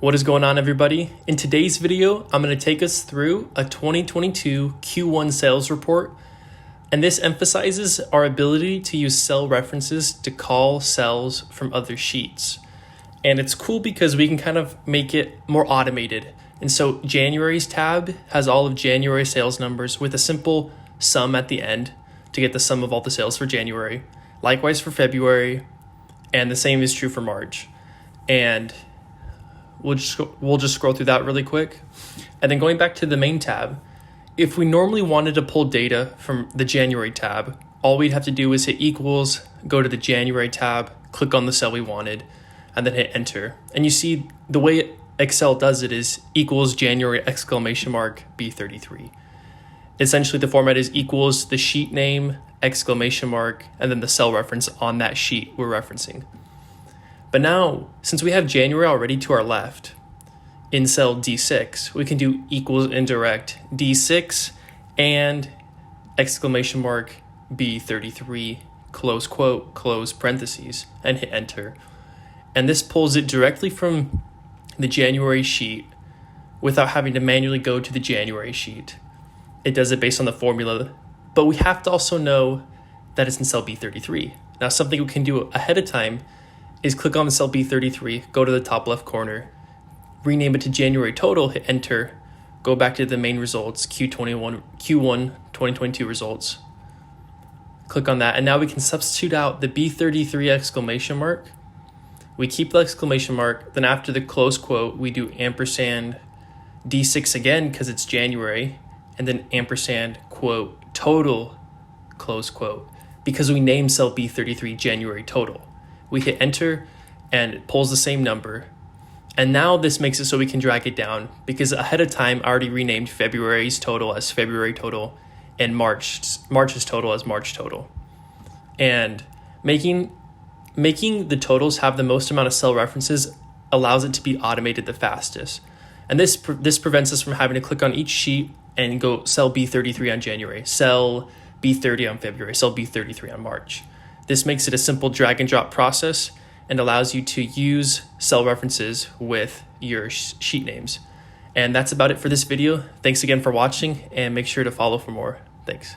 What is going on, everybody? In today's video, I'm going to take us through a 2022 Q1 sales report, and this emphasizes our ability to use cell references to call cells from other sheets. And it's cool because we can kind of make it more automated. And so January's tab has all of January sales numbers with a simple sum at the end to get the sum of all the sales for January. Likewise for February, and the same is true for March. And we'll just scroll through that really quick. And then going back to the main tab, if we normally wanted to pull data from the January tab, all we'd have to do is hit equals, go to the January tab, click on the cell we wanted, and then hit enter. And you see the way Excel does it is equals January exclamation mark B33. Essentially the format is equals the sheet name, exclamation mark, and then the cell reference on that sheet we're referencing. But now, since we have January already to our left, in cell D6, we can do equals indirect D6 and exclamation mark B33, close quote, close parentheses, and hit enter. And this pulls it directly from the January sheet without having to manually go to the January sheet. It does it based on the formula, but we have to also know that it's in cell B33. Now, something we can do ahead of time is click on the cell B33, go to the top left corner, rename it to January&Total, hit enter, go back to the main results, Q1 2022 results, click on that, and now we can substitute out the B33 exclamation mark. We keep the exclamation mark, then after the close quote, we do ampersand D6 again because it's January, and then ampersand quote total, close quote, because we named cell B33 January&Total. We hit enter and it pulls the same number. And now this makes it so we can drag it down because ahead of time I already renamed February's total as February&Total and March's total as March&Total. And making the totals have the most amount of cell references allows it to be automated the fastest. And this prevents us from having to click on each sheet and go cell B33 on January, cell B30 on February, cell B33 on March. This makes it a simple drag and drop process and allows you to use cell references with your sheet names. And that's about it for this video. Thanks again for watching, and make sure to follow for more. Thanks.